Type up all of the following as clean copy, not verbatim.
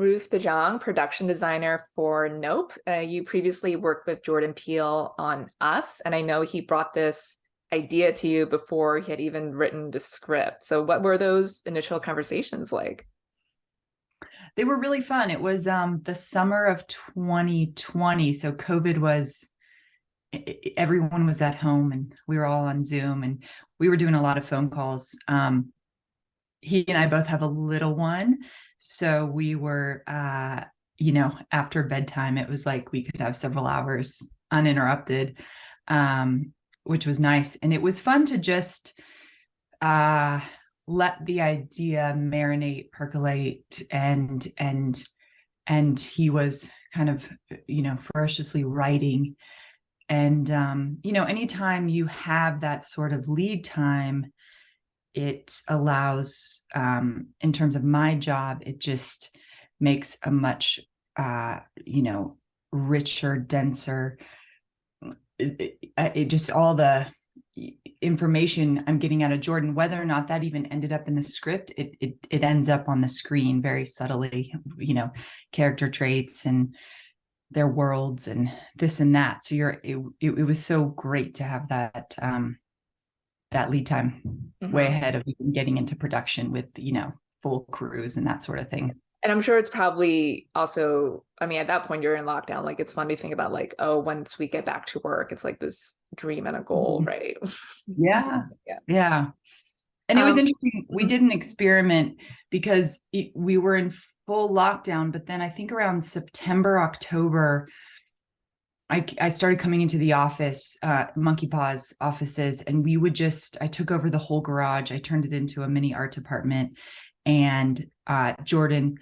Ruth De Jong, production designer for Nope. You previously worked with Jordan Peele on Us, and I know he brought this idea to you before he had even written the script. So what were those initial conversations like? They were really fun. It was the summer of 2020. So COVID was, everyone was at home and we were all on Zoom and we were doing a lot of phone calls. He and I both have a little one. So we were, after bedtime, it was like we could have several hours uninterrupted, which was nice. And it was fun to just let the idea marinate, percolate, and he was kind of, ferociously writing. And anytime you have that sort of lead time, it allows, in terms of my job, it just makes a much, richer, denser, it just all the information I'm getting out of Jordan, whether or not that even ended up in the script, it ends up on the screen very subtly, character traits and their worlds and this and that. So it was so great to have that that lead time way ahead of even getting into production with, full crews and that sort of thing. And I'm sure it's probably also, I mean, at that point you're in lockdown. Like, it's fun to think about, like, oh, once we get back to work, it's like this dream and a goal, right? Yeah. And it was interesting. We did an experiment because we were in full lockdown, but then I think around September, October, I started coming into the office, Monkey Paws offices, and I took over the whole garage. I turned it into a mini art department, and Jordan.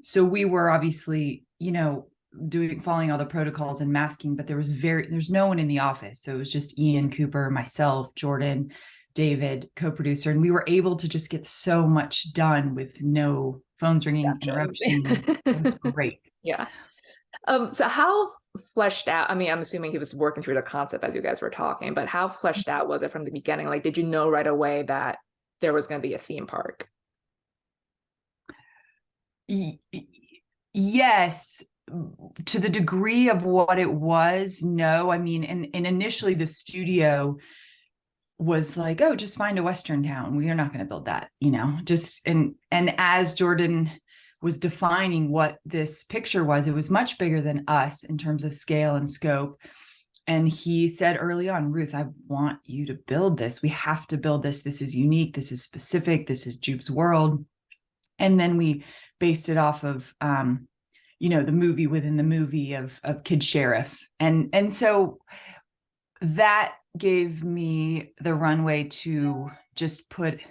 So we were obviously, following all the protocols and masking, but there's no one in the office. So it was just Ian, Cooper, myself, Jordan, David, co-producer, and we were able to just get so much done with no phones ringing, interruption. It was great. Yeah. So how fleshed out, I mean, I'm assuming he was working through the concept as you guys were talking, but how fleshed out was it from the beginning? Like, did you know right away that there was going to be a theme park? Yes, to the degree of what it was, no. I mean, and initially the studio was like, oh, just find a Western town. We are not going to build that, and as Jordan was defining what this picture was, it was much bigger than us in terms of scale and scope. And he said early on, Ruth, I want you to build this. We have to build this. This is unique. This is specific. This is Jupe's world. And then we based it off of, the movie within the movie of Kid Sheriff. And so that gave me the runway to just put,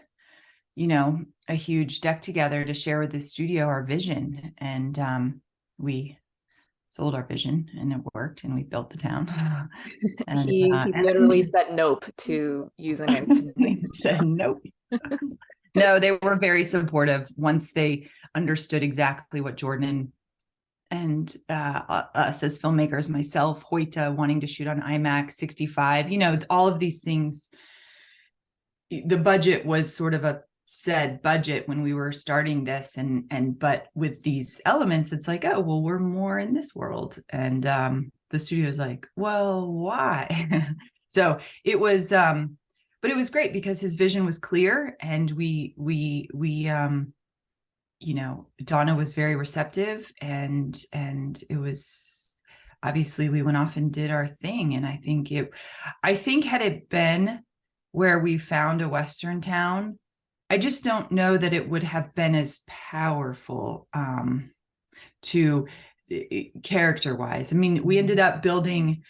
a huge deck together to share with the studio our vision. And we sold our vision and it worked and we built the town. And he literally said nope to using it. He said nope. No, they were very supportive once they understood exactly what Jordan and us as filmmakers, myself, Hoyta wanting to shoot on IMAX 65, all of these things. The budget was sort of a said budget when we were starting this, but with these elements, it's like, oh, well, we're more in this world. And the studio's like, well, why? So it was, but it was great because his vision was clear, and we Donna was very receptive, and it was, obviously we went off and did our thing. And I think had it been where we found a Western town, I just don't know that it would have been as powerful to character wise. I mean, we ended up building,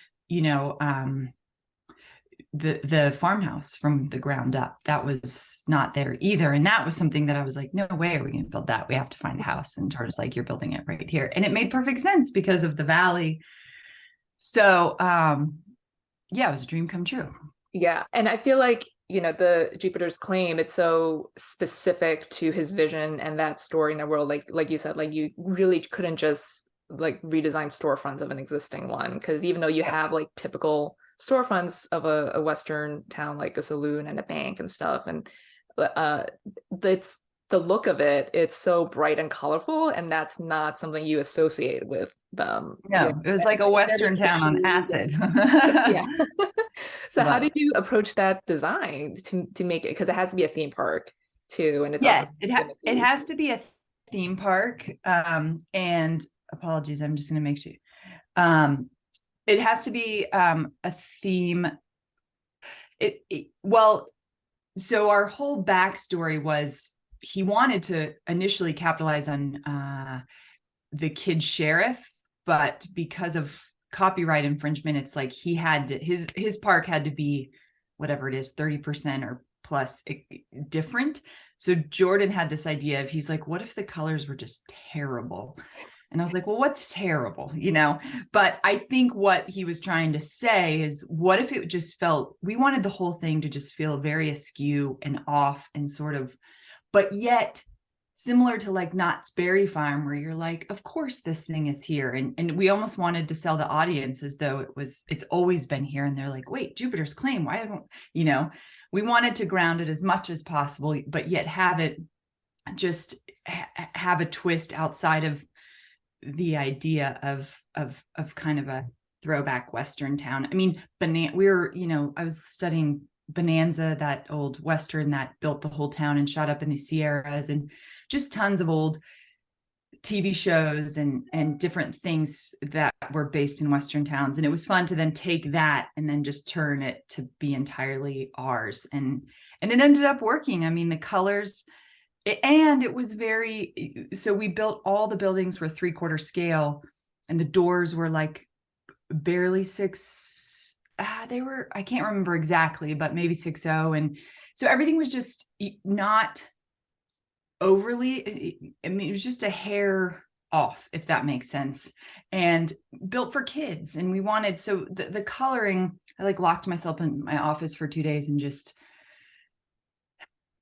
the farmhouse from the ground up. That was not there either. And that was something that I was like, no way are we going to build that. We have to find a house. And George was like, you're building it right here. And it made perfect sense because of the valley. So it was a dream come true. Yeah. And I feel like, the Jupiter's Claim, it's so specific to his vision and that story in the world. Like you said, like, you really couldn't just like redesign storefronts of an existing one, because even though you have like typical storefronts of a Western town, like a saloon and a bank and stuff, and it's the look of it, it's so bright and colorful, and that's not something you associate with them. No, it was like a Like very Western town on kitschy acid. yeah. So how Love. did you approach that design to make it? Because it has to be a theme park too, and it's also Yes, it has to be a theme park. And apologies, I'm just going to make sure. It has to be a theme. Well, so our whole backstory was he wanted to initially capitalize on the kid sheriff, but because of copyright infringement, it's like he had to, his park had to be whatever it is, 30% or plus different. So Jordan had this idea of, he's like, what if the colors were just terrible? And I was like, well, what's terrible, you know? But I think what he was trying to say is, what if it just felt, we wanted the whole thing to just feel very askew and off and sort of, but yet similar to like Knott's Berry Farm, where you're like, of course this thing is here. And we almost wanted to sell the audience as though it's always been here. And they're like, wait, Jupiter's Claim, why don't, you know, we wanted to ground it as much as possible, but yet have it just have a twist outside of the idea of kind of a throwback Western town. I mean, I was studying Bonanza, that old Western that built the whole town and shot up in the Sierras, and just tons of old TV shows and different things that were based in Western towns. And it was fun to then take that and then just turn it to be entirely ours. And it ended up working. I mean, the colors, and it was so we built, all the buildings were 3/4 scale, and the doors were like barely six. They were, I can't remember exactly, but maybe 6'0". And so everything was just not overly, I mean, it was just a hair off, if that makes sense, and built for kids. And we wanted, so the coloring, I like locked myself in my office for 2 days and just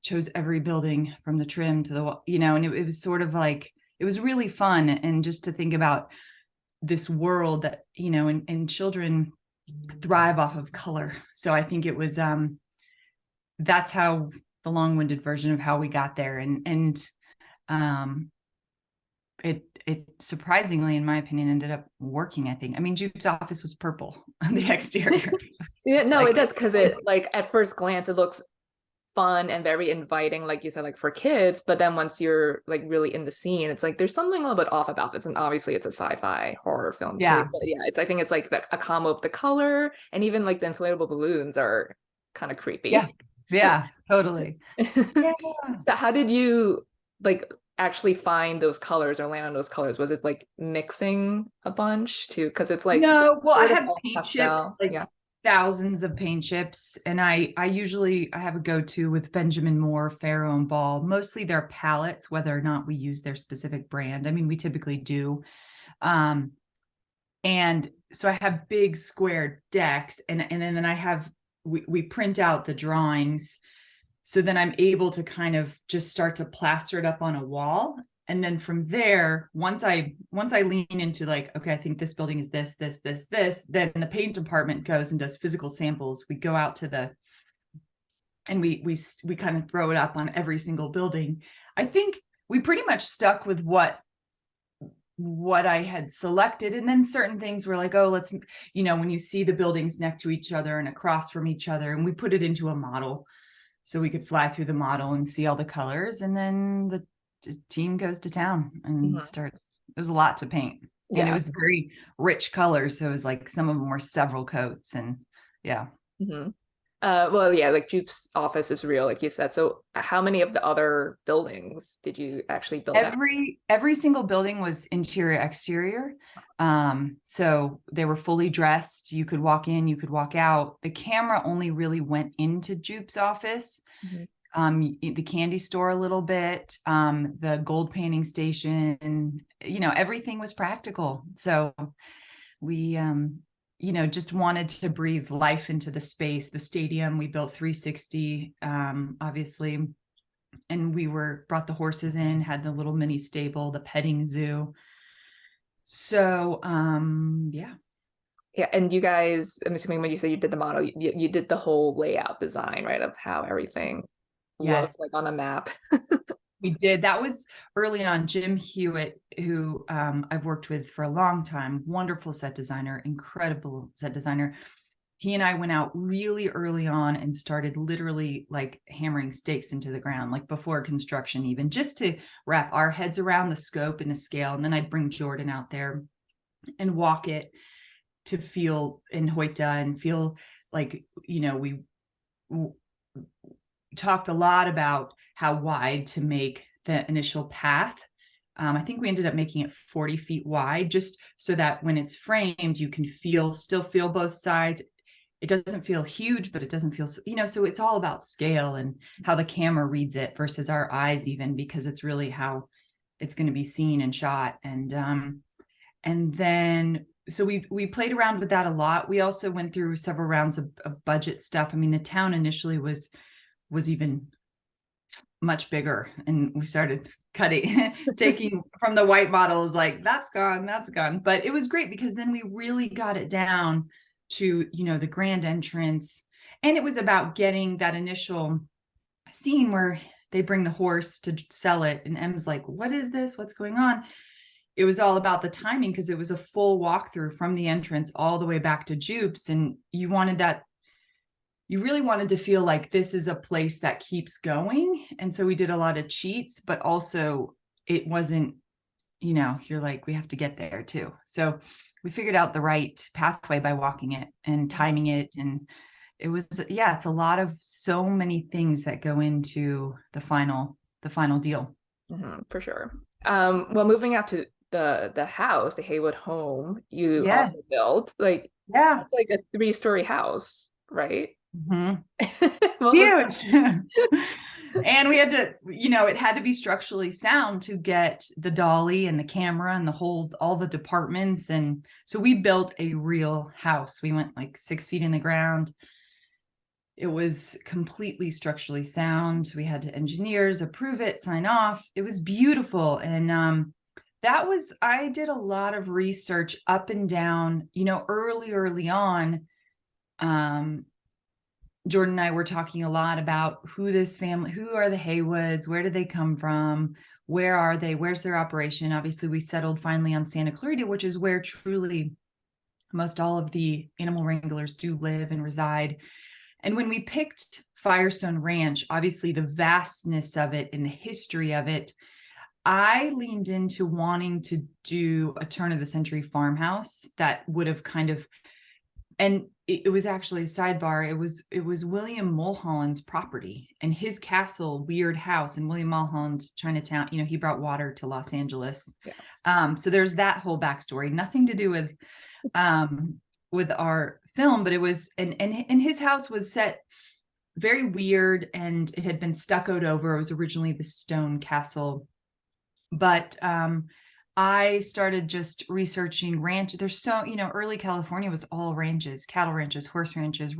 chose every building from the trim to the, you know, and it was sort of like, it was really fun. And just to think about this world that, you know, and children thrive off of color. So I think it was, that's how the long-winded version of how we got there. And it surprisingly, in my opinion, ended up working, I think. I mean, Jupe's office was purple on the exterior. yeah, no, like, it does, because it, like, at first glance it looks fun and very inviting, like you said, like for kids, but then once you're like really in the scene, it's like there's something a little bit off about this. And obviously it's a sci-fi horror film too, yeah, but yeah, I think it's like a combo of the color, and even like the inflatable balloons are kind of creepy. yeah, totally. Yeah. So how did you like actually find those colors or land on those colors? Was it like mixing a bunch too, because it's like No, well, I sort of have all paint chips, pastel? like Yeah. thousands of paint chips. And I usually, I have a go-to with Benjamin Moore, Farrow and Ball. Mostly their palettes, whether or not we use their specific brand. I mean, we typically do. And so I have big square decks, and then I have, we print out the drawings. So then I'm able to kind of just start to plaster it up on a wall. And then from there, once I lean into like, okay, I think this building is this, then the paint department goes and does physical samples. We go out to and we kind of throw it up on every single building. I think we pretty much stuck with what I had selected. And then certain things were like, oh, let's, you know, when you see the buildings next to each other and across from each other, and we put it into a model so we could fly through the model and see all the colors. And then the team goes to town and starts. It was a lot to paint, and it was very rich colors. So it was like some of them were several coats, and yeah. Well, yeah, like Jupe's office is real, like you said. So how many of the other buildings did you actually build out? Every single building was interior, exterior. So they were fully dressed. You could walk in, you could walk out. The camera only really went into Jupe's office. The candy store a little bit, the gold painting station, you know, everything was practical. So we, you know, just wanted to breathe life into the space. The stadium, we built 360, obviously. And we brought the horses in, had the little mini stable, the petting zoo. So, yeah. Yeah, and you guys, I'm assuming when you said you did the model, you did the whole layout design, right, of how everything looked Yes. like on a map. We did. That was early on. Jim Hewitt, who I've worked with for a long time, wonderful set designer, incredible set designer. He and I went out really early on and started literally like hammering stakes into the ground, like before construction, even just to wrap our heads around the scope and the scale. And then I'd bring Jordan out there and walk it to feel in Hoyta and feel like, we talked a lot about how wide to make the initial path. I think we ended up making it 40 feet wide, just so that when it's framed, you can still feel both sides. It doesn't feel huge, but it doesn't feel, so it's all about scale and how the camera reads it versus our eyes, even, because it's really how it's going to be seen and shot. And then, so we played around with that a lot. We also went through several rounds of budget stuff. I mean, the town initially was even much bigger, and we started cutting, taking from the white models, like that's gone. But it was great because then we really got it down to, the grand entrance. And it was about getting that initial scene where they bring the horse to sell it. And M's like, what is this? What's going on? It was all about the timing, because it was a full walkthrough from the entrance all the way back to Jupes. And you really wanted to feel like this is a place that keeps going. And so we did a lot of cheats, but also it wasn't, you're like, we have to get there too. So we figured out the right pathway by walking it and timing it. And it was, it's a lot of so many things that go into the final deal. For sure. Well, moving out to the house, the Haywood home, you also Yes. built, like, Yeah. it's like a 3-story house, right? Mm-hmm. What was Huge. And we had to, it had to be structurally sound to get the dolly and the camera and all the departments. And so we built a real house. We went like 6 feet in the ground. It was completely structurally sound. We had engineers approve it, sign off. It was beautiful. And I did a lot of research up and down, early on. Jordan and I were talking a lot about who are the Haywoods, where did they come from, where are they, where's their operation. Obviously, we settled finally on Santa Clarita, which is where truly most all of the animal wranglers do live and reside. And when we picked Firestone Ranch, obviously the vastness of it and the history of it, I leaned into wanting to do a turn of the century farmhouse that would have kind of, and it was actually a sidebar. It was William Mulholland's property and his castle, weird house in William Mulholland, Chinatown. He brought water to Los Angeles. Yeah. So there's that whole backstory, nothing to do with our film, but it was, and his house was set very weird, and it had been stuccoed over. It was originally the stone castle, but I started just researching ranch. There's so, early California was all ranches, cattle ranches, horse ranches,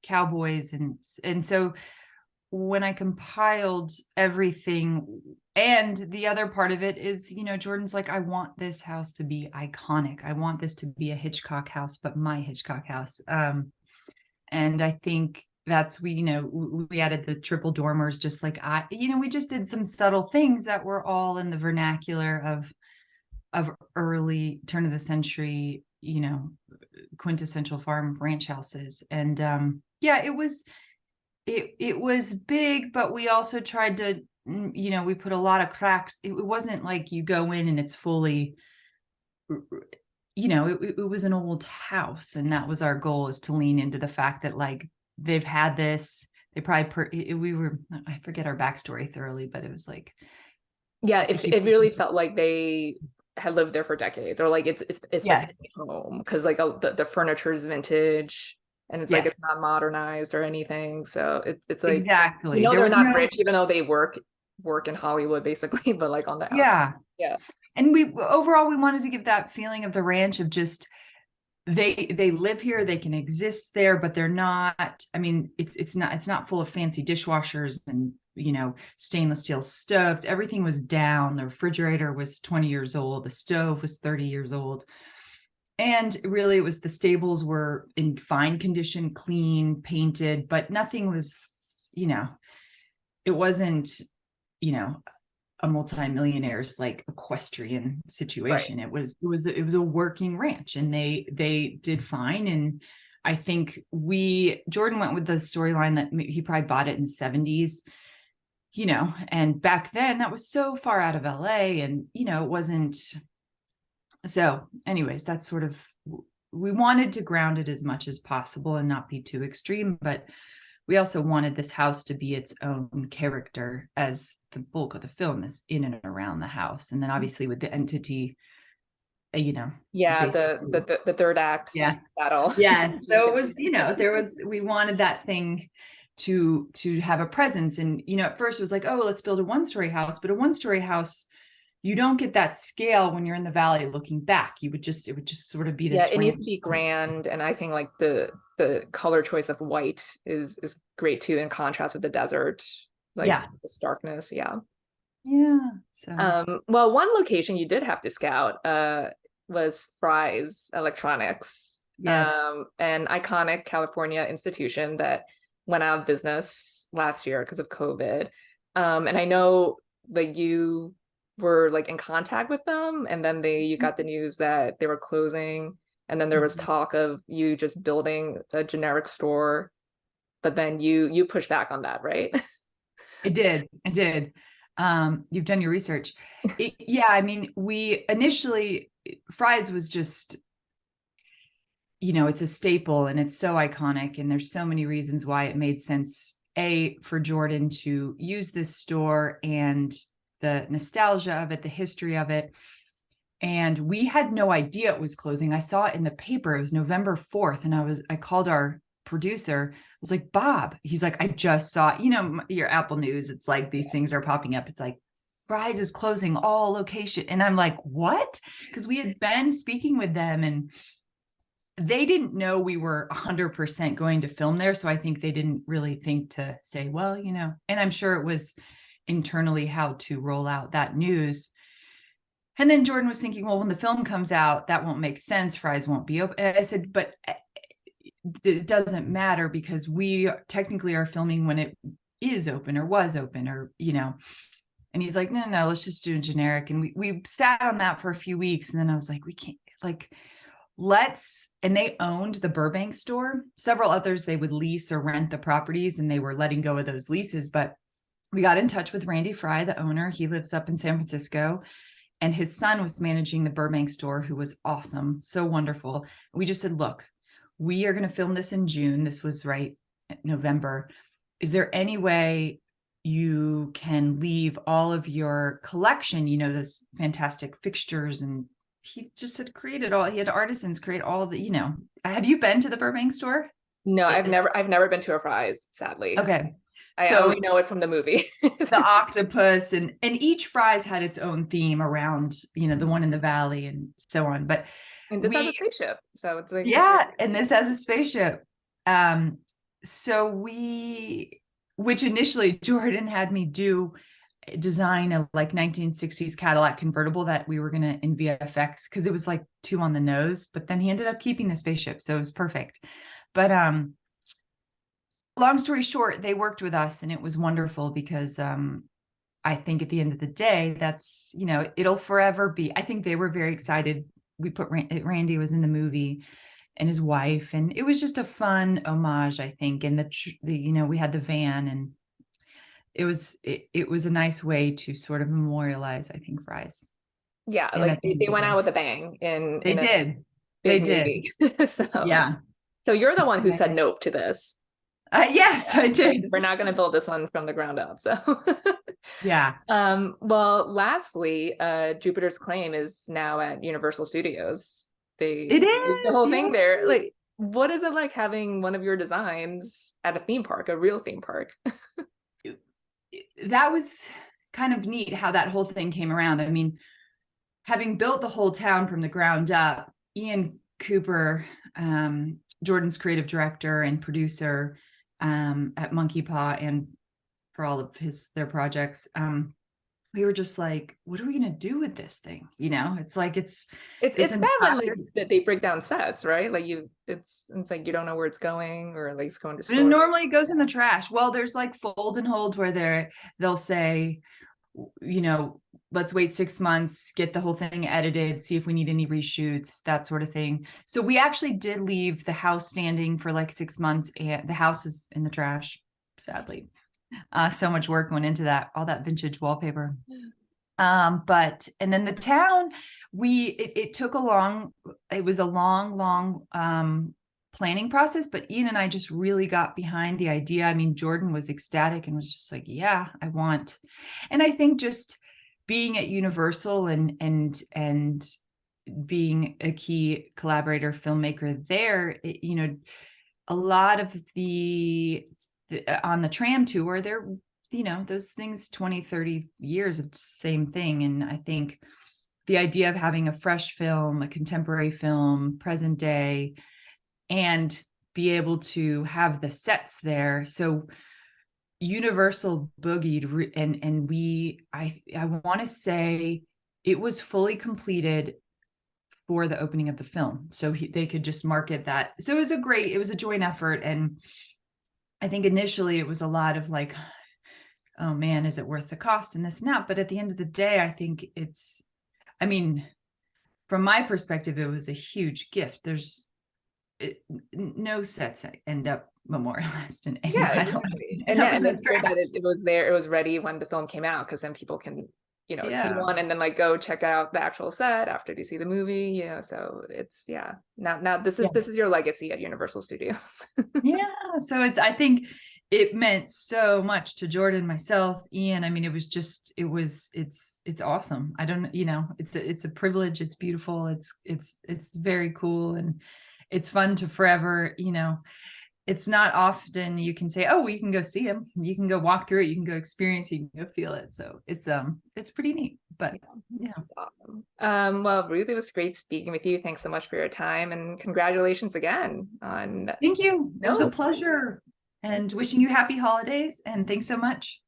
cowboys. And so when I compiled everything, and the other part of it is, Jordan's like, I want this house to be iconic. I want this to be a Hitchcock house, but my Hitchcock house. And I think that's, we added the triple dormers, just like we just did some subtle things that were all in the vernacular of early turn of the century, quintessential farm ranch houses. And it was big, but we also tried to, we put a lot of cracks. It wasn't like you go in and it's fully, it was an old house. And that was our goal, is to lean into the fact that, like, they've had this, they probably, I forget our backstory thoroughly, but it was like, yeah, it really felt like they had lived there for decades, or like it's the yes, home, because like the furniture is vintage, and it's like yes, it's not modernized or anything. So it's like, exactly. There they're was not no, rich, even though they work in Hollywood basically, but like on the outside. yeah. Yeah. And we overall, we wanted to give that feeling of the ranch of just, they live here, they can exist there, but they're not, I mean, it's not full of fancy dishwashers and, stainless steel stoves. Everything was down. The refrigerator was 20 years old. The stove was 30 years old. And really, it was, the stables were in fine condition, clean, painted, but nothing was, it wasn't you know, a multimillionaire's like equestrian Right. situation. It was a working ranch, and they did fine. And I think Jordan went with the storyline that he probably bought it in the 70s, and back then that was so far out of LA, and it wasn't. So anyways, that's sort of, we wanted to ground it as much as possible and not be too extreme, but we also wanted this house to be its own character, as the bulk of the film is in and around the house. And then obviously with the entity, Yeah, basically. the third act Yeah. battle. Yeah. So it was, we wanted that thing to have a presence. And, at first it was like, oh, let's build a 1-story house, but a 1-story house, you don't get that scale when you're in the valley looking back. It would just sort of be Yeah, this it needs ranch. to be grand, and I think like the color choice of white is great too, in contrast with the desert, like Yeah. the starkness. Yeah. Yeah. So Well, one location you did have to scout was Fry's Electronics, yes. an iconic California institution that went out of business last year because of COVID. And I know that you were like in contact with them, and then you got the news that they were closing, and then there was talk of you just building a generic store, but then you pushed back on that, right? I did. You've done your research. Yeah, I mean, we initially, Fry's was just, it's a staple and it's so iconic, and there's so many reasons why it made sense, for Jordan to use this store and the nostalgia of it, the history of it. And we had no idea it was closing. I saw it in the paper. It was November 4th. And I called our producer. I was like, Bob, he's like, I just saw, your Apple News. It's like these things are popping up. It's like, Fry's is closing all location. And I'm like, what? Because we had been speaking with them, and they didn't know we were 100% going to film there. So I think they didn't really think to say, well, and I'm sure it was internally how to roll out that news. And then Jordan was thinking, well, when the film comes out, that won't make sense. Fry's won't be open. And I said, but it doesn't matter, because we technically are filming when it is open or was open, or, and he's like, no, let's just do a generic. And we sat on that for a few weeks. And then I was like, we can't, like, and they owned the Burbank store. Several others, they would lease or rent the properties, and they were letting go of those leases. But we got in touch with Randy Fry, the owner. He lives up in San Francisco, and his son was managing the Burbank store, who was awesome, so wonderful. We just said, look, we are going to film this in June. This was right November. Is there any way you can leave all of your collection, those fantastic fixtures? And he just had created all, he had artisans create all the, have you been to the Burbank store? No, I've never been to a Fry's, sadly. Okay. I So only know it from the movie. the octopus, and each Fry's had its own theme around, the one in the valley and so on. But And this has a spaceship, so it's like, yeah, and this has a spaceship. So which initially Jordan had me design a like 1960s Cadillac convertible that we were gonna in VFX, because it was like too on the nose. But then he ended up keeping the spaceship, so it was perfect. But long story short, they worked with us, and it was wonderful, because I think at the end of the day, that's, it'll forever be. I think they were very excited. We put Randy was in the movie, and his wife, and it was just a fun homage, I think. And the we had the van, and it was a nice way to sort of memorialize, I think, Fry's. yeah, And like they went out with a bang they in a did. They big did. movie. So Yeah. so you're the one who said nope to this. Yes, I did. We're not going to build this one from the ground up. So Yeah. well, lastly, Jupiter's Claim is now at Universal Studios. It They moved the is. whole Yeah. thing there. Like, what is it like having one of your designs at a theme park, a real theme park? That was kind of neat how that whole thing came around. I mean, having built the whole town from the ground up, Ian Cooper, Jordan's creative director and producer at Monkey Paw, and for all of their projects, we were just like, what are we going to do with this thing? It's like it's It's bad when like that they break down sets, right? Like it's like you don't know where it's going, or like it's going to it storage. normally goes in the trash. Well, there's like fold and hold where they'll say, you know, let's wait 6 months, get the whole thing edited, see if we need any reshoots, that sort of thing. So we actually did leave the house standing for like 6 months, and the house is in the trash, sadly. So much work went into that, all that vintage wallpaper. But and then the town, it took a long, it was a long planning process, but Ian and I just really got behind the idea. I mean, Jordan was ecstatic and was just like, yeah, I want. And I think just being at Universal and being a key collaborator filmmaker there, you know, a lot of the on the tram tour, there, you know, those things, 20, 30 years of the same thing. And I think the idea of having a fresh film, a contemporary film, present day, and be able to have the sets there. So Universal boogied, and I want to say it was fully completed for the opening of the film. So they could just market that. So it was a joint effort. And I think initially it was a lot of like, oh man, is it worth the cost and this and that? But at the end of the day, I think I mean, from my perspective, it was a huge gift. No sets end up memorialized in any Yeah, way. exactly. And yeah, and it's great that it was there, it was ready when the film came out, because then people can, you know, see Yeah. one and then like go check out the actual set after they see the movie, you know. So it's, yeah. Now this Yeah. is your legacy at Universal Studios. Yeah. So I think it meant so much to Jordan, myself, Ian. I mean, it was just, it's awesome. I don't, you know, it's a privilege. It's beautiful. It's very cool. And it's fun to forever, you know, it's not often you can say, oh, well, you can go see him. You can go walk through it. You can go experience, you can go feel it. So it's pretty neat, but yeah. It's awesome. Well, Ruth, it was great speaking with you. Thanks so much for your time, and congratulations again on. Thank you. It was a No. pleasure, and wishing you happy holidays. And thanks so much.